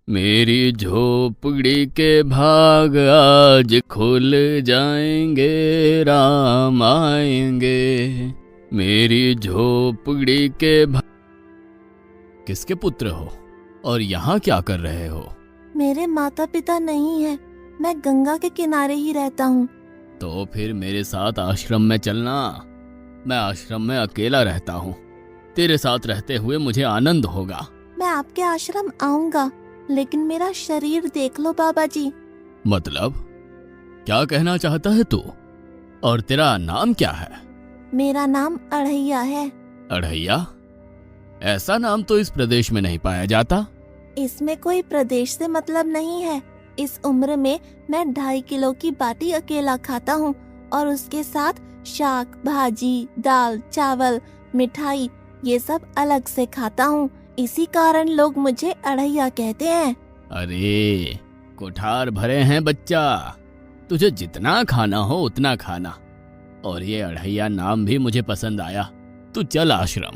मेरी झोपड़ी के भाग आज खुल जाएंगे, राम आएंगे। मेरी झोपड़ी के भाग। किसके पुत्र हो और यहाँ क्या कर रहे हो? मेरे माता पिता नहीं है, मैं गंगा के किनारे ही रहता हूँ। तो फिर मेरे साथ आश्रम में चलना। मैं आश्रम में अकेला रहता हूँ, तेरे साथ रहते हुए मुझे आनंद होगा। मैं आपके आश्रम आऊंगा, लेकिन मेरा शरीर देख लो बाबा जी। मतलब क्या कहना चाहता है तू? और तेरा नाम क्या है? मेरा नाम अढ़ैया है। अढ़ैया? ऐसा नाम तो इस प्रदेश में नहीं पाया जाता। इसमें कोई प्रदेश से मतलब नहीं है। इस उम्र में मैं 2.5 किलो की बाटी अकेला खाता हूँ और उसके साथ शाक, भाजी, दाल, चावल, मिठाई ये सब अलग से खाता हूँ। इसी कारण लोग मुझे अढ़ैया कहते हैं। अरे कुठार भरे हैं बच्चा, तुझे जितना खाना हो उतना खाना। और ये अढ़ैया नाम भी मुझे पसंद आया। तू चल आश्रम।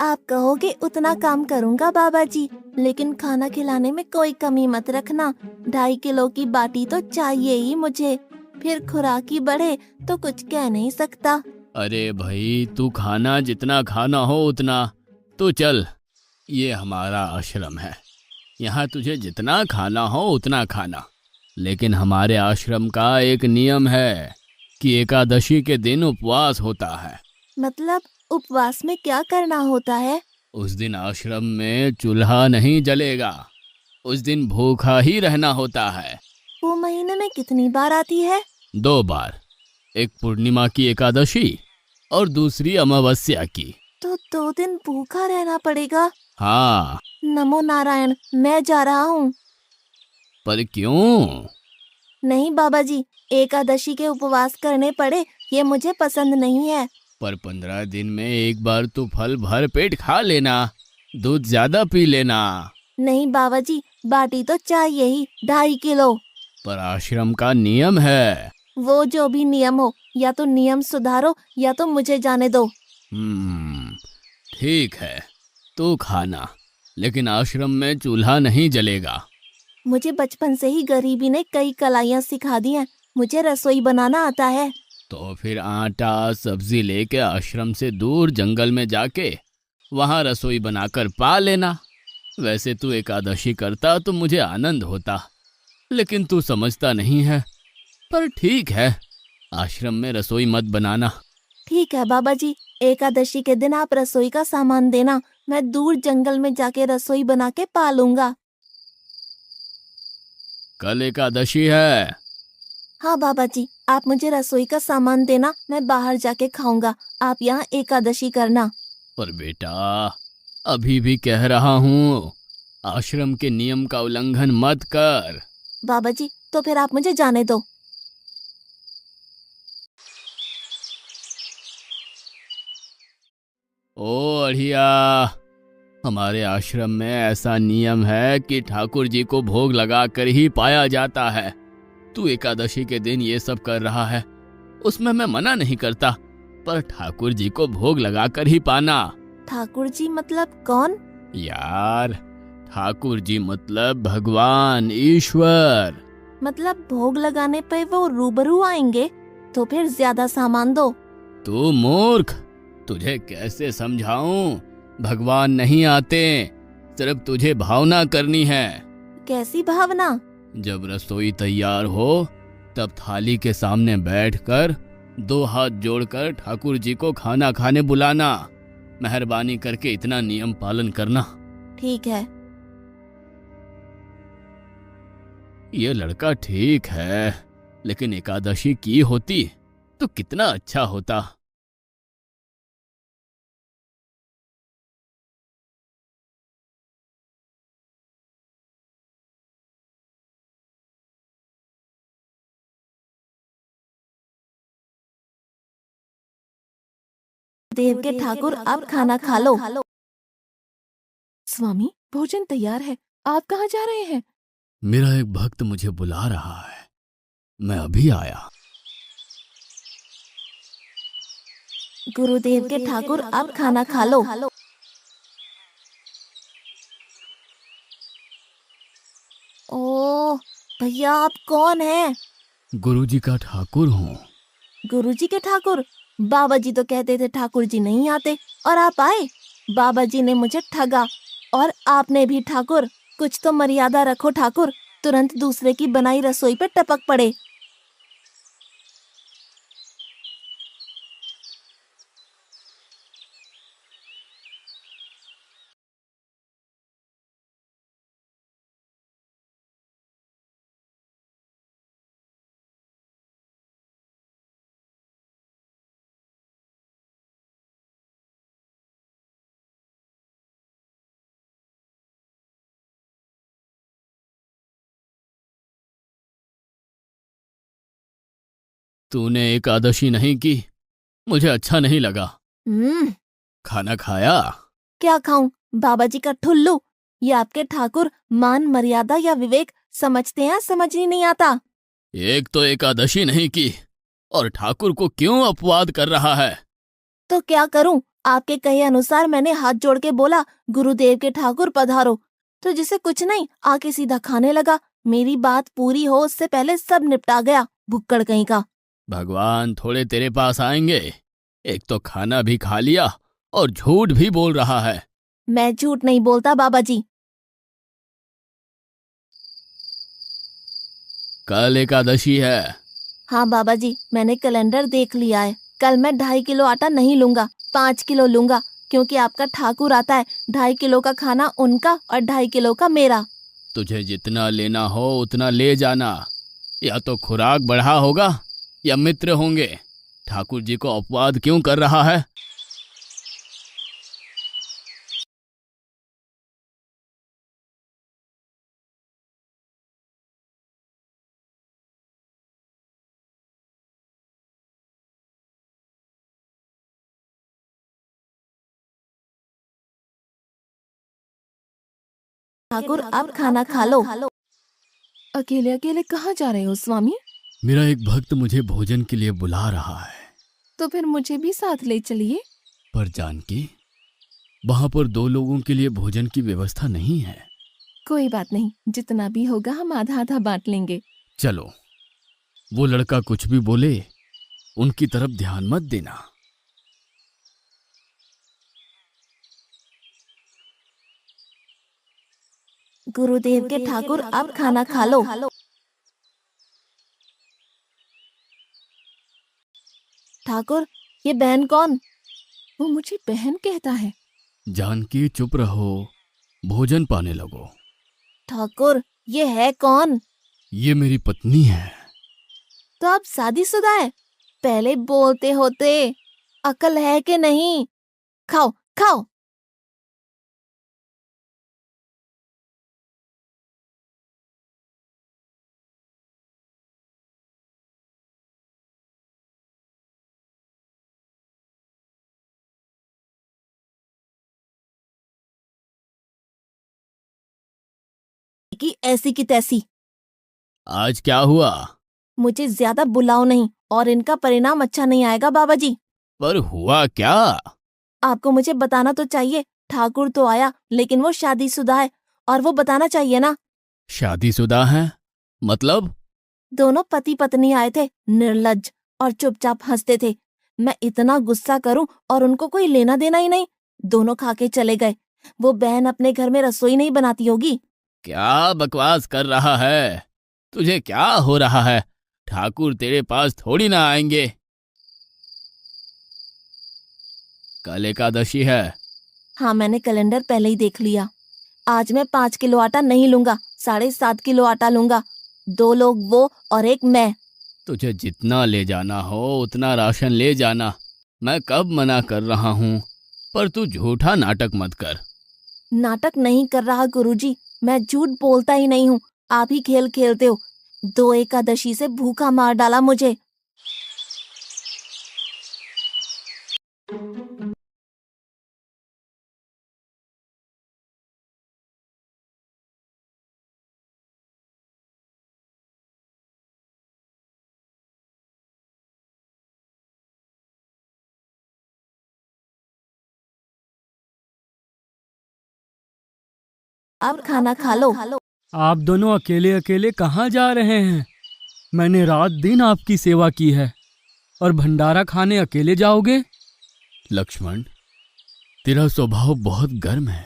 आप कहोगे उतना काम करूँगा बाबा जी, लेकिन खाना खिलाने में कोई कमी मत रखना। 2.5 किलो की बाटी तो चाहिए ही मुझे, फिर खुराकी बढ़े तो कुछ कह नहीं सकता। अरे भाई, तू खाना जितना खाना हो उतना। तो चल, ये हमारा आश्रम है, यहाँ तुझे जितना खाना हो उतना खाना। लेकिन हमारे आश्रम का एक नियम है कि एकादशी के दिन उपवास होता है। मतलब उपवास में क्या करना होता है? उस दिन आश्रम में चूल्हा नहीं जलेगा, उस दिन भूखा ही रहना होता है। वो महीने में कितनी बार आती है? 2 बार, एक पूर्णिमा की एकादशी और दूसरी अमावस्या की। तो 2 दिन भूखा रहना पड़ेगा। हाँ। नमो नारायण, मैं जा रहा हूँ। पर क्यों? नहीं बाबा जी, एकादशी के उपवास करने पड़े ये मुझे पसंद नहीं है। पर 15 दिन में एक बार तो फल भर पेट खा लेना, दूध ज्यादा पी लेना। नहीं बाबा जी, बाटी तो चाहिए ही 2.5 किलो। पर आश्रम का नियम है। वो जो भी नियम हो, या तो नियम सुधारो या तो मुझे जाने दो। ठीक है, तू खाना, लेकिन आश्रम में चूल्हा नहीं जलेगा। मुझे बचपन से ही गरीबी ने कई कलाइयाँ सिखा दी हैं। मुझे रसोई बनाना आता है। तो फिर आटा सब्जी लेके आश्रम से दूर जंगल में जाके वहां रसोई बनाकर पा लेना। वैसे तू एकादशी करता तो मुझे आनंद होता, लेकिन तू समझता नहीं है। पर ठीक है, आश्रम में रसोई मत बनाना। ठीक है बाबा जी, एकादशी के दिन आप रसोई का सामान देना, मैं दूर जंगल में जाके रसोई बना के पा लूंगा। कल एकादशी है। हाँ बाबा जी, आप मुझे रसोई का सामान देना, मैं बाहर जाके खाऊंगा। आप यहाँ एकादशी करना। पर बेटा, अभी भी कह रहा हूँ, आश्रम के नियम का उल्लंघन मत कर। बाबा जी, तो फिर आप मुझे जाने दो। ओ अढ़िया, हमारे आश्रम में ऐसा नियम है कि ठाकुर जी को भोग लगा कर ही पाया जाता है। तू एकादशी के दिन ये सब कर रहा है, उसमें मैं मना नहीं करता, पर ठाकुर जी को भोग लगा कर ही पाना। ठाकुर जी मतलब कौन? यार, ठाकुर जी मतलब भगवान ईश्वर। मतलब भोग लगाने पे वो रूबरू आएंगे? तो फिर ज्यादा सामान दो। तू मूर्ख, तुझे कैसे समझाऊं? भगवान नहीं आते, सिर्फ तुझे भावना करनी है। कैसी भावना? जब रसोई तैयार हो तब थाली के सामने बैठकर 2 हाथ जोड़कर ठाकुर जी को खाना खाने बुलाना। मेहरबानी करके इतना नियम पालन करना। ठीक है। ये लड़का ठीक है, लेकिन एकादशी की होती तो कितना अच्छा होता। देव के ठाकुर, आप खाना खा लो। स्वामी, भोजन तैयार है, आप कहाँ जा रहे हैं? मेरा एक भक्त मुझे बुला रहा है, मैं अभी आया। गुरुदेव के ठाकुर, आप खाना खा लो। ओह भैया, आप कौन हैं? गुरुजी का ठाकुर हूँ। गुरुजी के ठाकुर? बाबा जी तो कहते थे ठाकुर जी नहीं आते, और आप आए। बाबा जी ने मुझे ठगा, और आपने भी ठाकुर। कुछ तो मर्यादा रखो ठाकुर, तुरंत दूसरे की बनाई रसोई पे टपक पड़े। तूने एकादशी नहीं की, मुझे अच्छा नहीं लगा। हम्म। खाना खाया? क्या खाऊं? बाबा जी का ठुल्लू। ये आपके ठाकुर मान मर्यादा या विवेक समझते हैं, समझ ही नहीं आता। एक तो एकादशी नहीं की और ठाकुर को क्यों अपवाद कर रहा है? तो क्या करूं? आपके कहे अनुसार मैंने हाथ जोड़ के बोला, गुरुदेव के ठाकुर पधारो। तो जिसे कुछ नहीं, आके सीधा खाने लगा। मेरी बात पूरी हो उससे पहले सब निपटा गया, भुक्कड़ कहीं का। भगवान थोड़े तेरे पास आएंगे। एक तो खाना भी खा लिया और झूठ भी बोल रहा है। मैं झूठ नहीं बोलता बाबा जी। कल एकादशी है। हाँ बाबा जी, मैंने कैलेंडर देख लिया है। कल मैं 2.5 किलो आटा नहीं लूंगा, 5 किलो लूंगा, क्योंकि आपका ठाकुर आता है। 2.5 किलो का खाना उनका और 2.5 किलो का मेरा। तुझे जितना लेना हो उतना ले जाना। या तो खुराक बढ़ा होगा या मित्र होंगे। ठाकुर जी को अपवाद क्यों कर रहा है? ठाकुर आप खाना खा लो। अकेले अकेले कहाँ जा रहे हो स्वामी? मेरा एक भक्त मुझे भोजन के लिए बुला रहा है। तो फिर मुझे भी साथ ले चलिए। पर जानकी, वहां पर दो लोगों के लिए भोजन की व्यवस्था नहीं है। कोई बात नहीं, जितना भी होगा हम आधा आधा बांट लेंगे। चलो, वो लड़का कुछ भी बोले उनकी तरफ ध्यान मत देना। गुरुदेव के ठाकुर आप खाना खा लो। ठाकुर, ये बहन कौन? वो मुझे बहन कहता है। जानकी चुप रहो, भोजन पाने लगो। ठाकुर, ये है कौन? ये मेरी पत्नी है। तो आप शादीशुदा है? पहले बोलते होते। अकल है कि नहीं? खाओ खाओ। कि ऐसी की तैसी। आज क्या हुआ? मुझे ज्यादा बुलाओ नहीं, और इनका परिणाम अच्छा नहीं आएगा बाबा जी। पर हुआ क्या? आपको मुझे बताना तो चाहिए। ठाकुर तो आया, लेकिन वो शादीशुदा है, और वो बताना चाहिए ना। शादीशुदा है? मतलब? दोनों पति पत्नी आए थे, निर्लज्ज, और चुपचाप हंसते थे। मैं इतना गुस्सा करूं और उनको कोई लेना देना ही नहीं। दोनों खा के चले गए। वो बहन अपने घर में रसोई नहीं बनाती होगी। क्या बकवास कर रहा है? तुझे क्या हो रहा है? ठाकुर तेरे पास थोड़ी ना आएंगे। कल एकादशी है। हाँ, मैंने कैलेंडर पहले ही देख लिया। आज मैं 5 किलो आटा नहीं लूंगा, 7.5 किलो आटा लूंगा। 2 लोग वो और एक मैं। तुझे जितना ले जाना हो उतना राशन ले जाना। मैं कब मना कर रहा हूँ। पर तू झूठा नाटक मत कर। नाटक नहीं कर रहा गुरुजी, मैं झूठ बोलता ही नहीं हूँ। आप ही खेल खेलते हो। 2 एकादशी से भूखा मार डाला मुझे। अब खाना खा लो। आप दोनों अकेले अकेले कहाँ जा रहे हैं? मैंने रात दिन आपकी सेवा की है और भंडारा खाने अकेले जाओगे? लक्ष्मण, तेरा स्वभाव बहुत गर्म है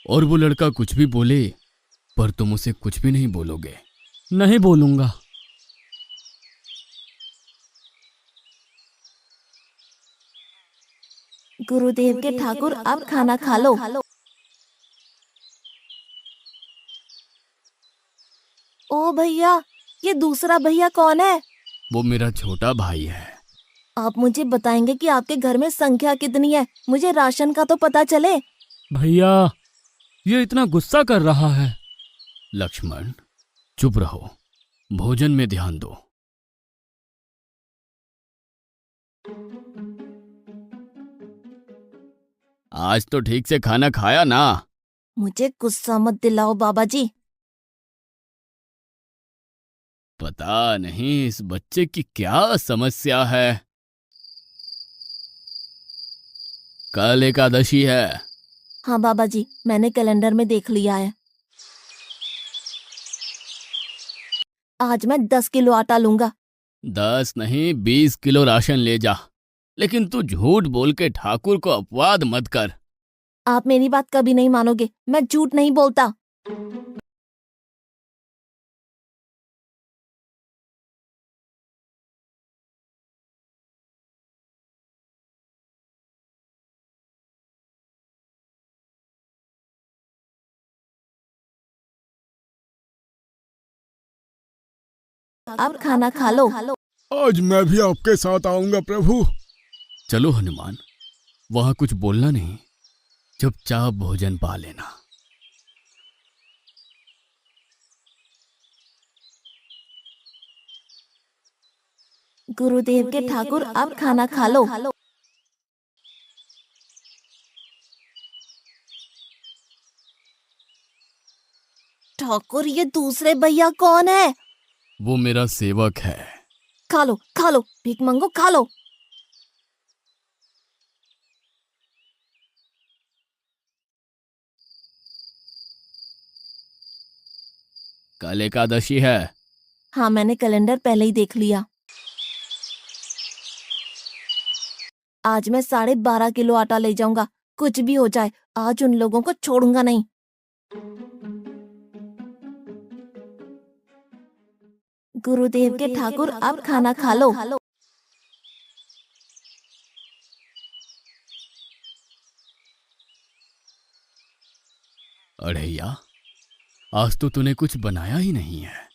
और वो लड़का कुछ भी बोले पर तुम उसे कुछ भी नहीं बोलोगे। नहीं बोलूंगा। गुरुदेव के ठाकुर, अब खाना खा लो। ओ भैया, ये दूसरा भैया कौन है? वो मेरा छोटा भाई है। आप मुझे बताएंगे कि आपके घर में संख्या कितनी है? मुझे राशन का तो पता चले। भैया, ये इतना गुस्सा कर रहा है। लक्ष्मण, चुप रहो, भोजन में ध्यान दो। आज तो ठीक से खाना खाया ना? मुझे गुस्सा मत दिलाओ बाबा जी। पता नहीं इस बच्चे की क्या समस्या है। कल एकादशी है। हाँ बाबा जी, मैंने कैलेंडर में देख लिया है। आज मैं 10 किलो आटा लूंगा। 10 नहीं 20 किलो राशन ले जा, लेकिन तू झूठ बोल के ठाकुर को अपवाद मत कर। आप मेरी बात कभी नहीं मानोगे, मैं झूठ नहीं बोलता। अब खाना खा लो। आज मैं भी आपके साथ आऊंगा प्रभु। चलो हनुमान, वहां कुछ बोलना नहीं, चुपचाप भोजन पा लेना। गुरुदेव के ठाकुर, अब खाना खा लो। ठाकुर, ये दूसरे भैया कौन है? वो मेरा सेवक है। खा लो खा लो, भीख मंगो, खा लो। कल एकादशी है। हाँ, मैंने कैलेंडर पहले ही देख लिया। आज मैं 12.5 किलो आटा ले जाऊंगा। कुछ भी हो जाए, आज उन लोगों को छोड़ूंगा नहीं। गुरुदेव के ठाकुर, अब खाना खा लो। अढ़ैया, आज तो तूने कुछ बनाया ही नहीं है।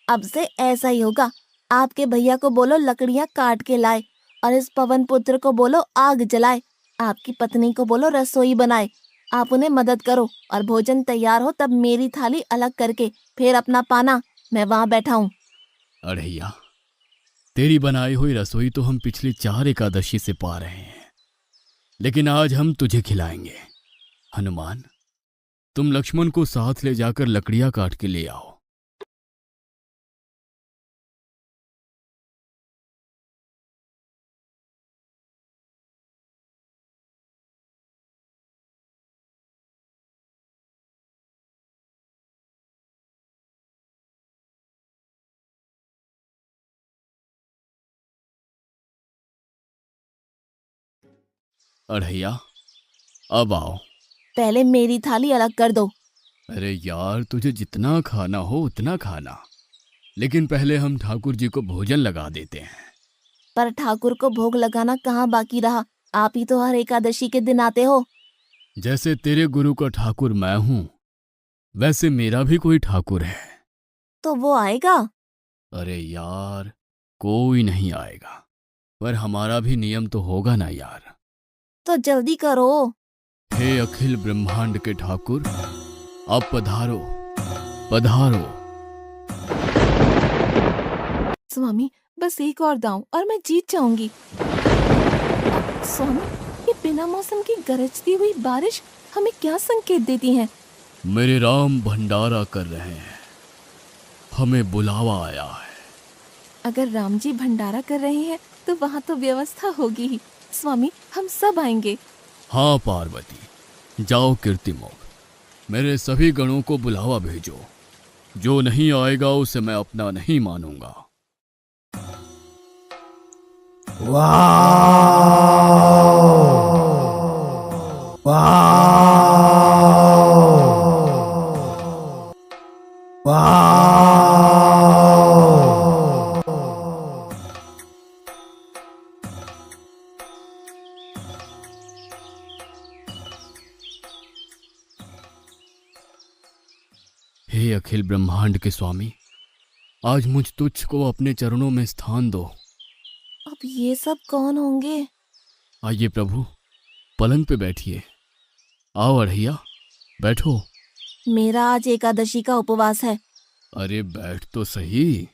अब से ऐसा ही होगा। आपके भैया को बोलो लकड़ियां काट के लाए, और इस पवन पुत्र को बोलो आग जलाए। आपकी पत्नी को बोलो रसोई बनाए। आप उन्हें मदद करो, और भोजन तैयार हो तब मेरी थाली अलग करके फिर अपना पाना, मैं वहां बैठा हूँ। अढ़ैया, तेरी बनाई हुई रसोई तो हम पिछली 4 एकादशी से पा रहे हैं, लेकिन आज हम तुझे खिलाएंगे। हनुमान, तुम लक्ष्मण को साथ ले जाकर लकड़ियां काट के ले आओ। अढ़ैया, अब आओ। पहले मेरी थाली अलग कर दो। अरे यार, तुझे जितना खाना हो उतना खाना, लेकिन पहले हम ठाकुर जी को भोजन लगा देते हैं। पर ठाकुर को भोग लगाना कहाँ बाकी रहा? आप ही तो हर एकादशी के दिन आते हो। जैसे तेरे गुरु का ठाकुर मैं हूं, वैसे मेरा भी कोई ठाकुर है। तो वो आएगा? अरे यार, कोई नहीं आएगा, पर हमारा भी नियम तो होगा ना यार। तो जल्दी करो। हे अखिल ब्रह्मांड के ठाकुर, अब पधारो पधारो। स्वामी, बस एक और दांव और मैं जीत जाऊंगी। स्वामी, ये बिना मौसम की गरजती हुई बारिश हमें क्या संकेत देती है? मेरे राम भंडारा कर रहे हैं, हमें बुलावा आया है। अगर राम जी भंडारा कर रहे हैं तो वहाँ तो व्यवस्था होगी ही। स्वामी, हम सब आएंगे। हाँ पार्वती, जाओ कीर्तिमोग, मेरे सभी गणों को बुलावा भेजो। जो नहीं आएगा उसे मैं अपना नहीं मानूंगा। हे अखिल ब्रह्मांड के स्वामी, आज मुझ तुच्छ को अपने चरणों में स्थान दो। अब ये सब कौन होंगे? आइए प्रभु, पलंग पे बैठिए। आओ अढ़ैया, बैठो। मेरा आज एकादशी का उपवास है। अरे बैठ तो सही।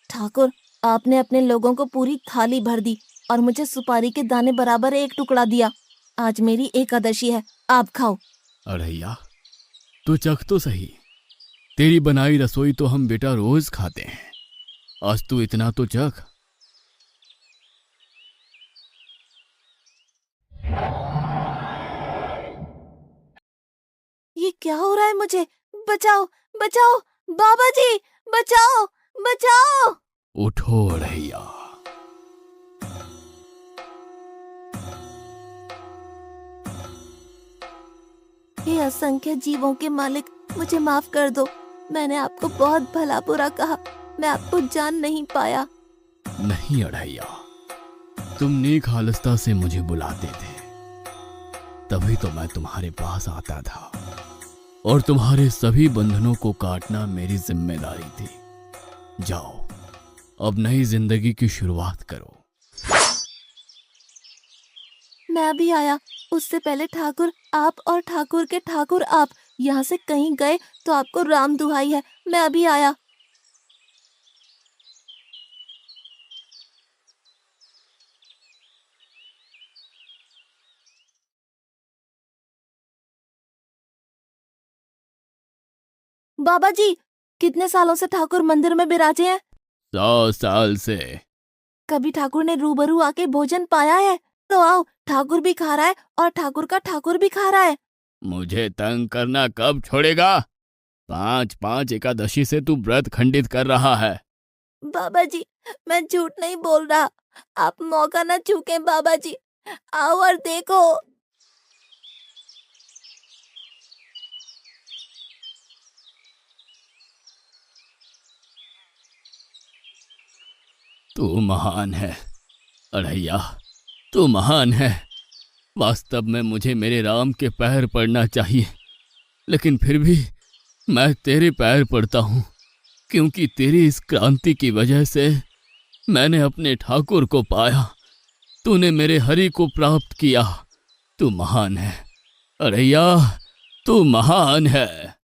ठाकुर, आपने अपने लोगों को पूरी थाली भर दी और मुझे सुपारी के दाने बराबर एक टुकड़ा दिया। आज मेरी एकादशी है, आप खाओ। अढ़ैया, तू चख तो सही। तेरी बनाई रसोई तो हम बेटा रोज खाते हैं, आज तू इतना तो चख। ये क्या हो रहा है मुझे? बचाओ, बचाओ, बाबा जी, बचाओ, बचाओ। उठो अढ़ैया। हे असंख्य जीवों के मालिक, मुझे माफ कर दो। मैंने आपको बहुत भला बुरा कहा, मैं आपको जान नहीं पाया। नहीं अढ़ैया, तुम नेक हालस्ता से मुझे बुलाते थे, तभी तो मैं तुम्हारे पास आता था, और तुम्हारे सभी बंधनों को काटना मेरी जिम्मेदारी थी। जाओ, अब नई जिंदगी की शुरुआत करो। मैं अभी आया। उससे पहले ठाकुर आप और ठाकुर के ठाकुर आप यहाँ से कहीं गए तो आपको राम दुहाई है, मैं अभी आया। बाबा जी, कितने सालों से ठाकुर मंदिर में बिराजे हैं? 100 साल से। कभी ठाकुर ने रूबरू आके भोजन पाया है? तो आओ, ठाकुर भी खा रहा है और ठाकुर का ठाकुर भी खा रहा है। मुझे तंग करना कब छोड़ेगा? 5-5 एकादशी से तू व्रत खंडित कर रहा है। बाबा जी, मैं झूठ नहीं बोल रहा, आप मौका न चूकें बाबा जी, आओ और देखो। तू महान है अढ़ैया, तू महान है। वास्तव में मुझे मेरे राम के पैर पड़ना चाहिए, लेकिन फिर भी मैं तेरे पैर पड़ता हूँ, क्योंकि तेरी इस क्रांति की वजह से मैंने अपने ठाकुर को पाया। तूने मेरे हरि को प्राप्त किया। तू महान है अढ़ैया, तू महान है।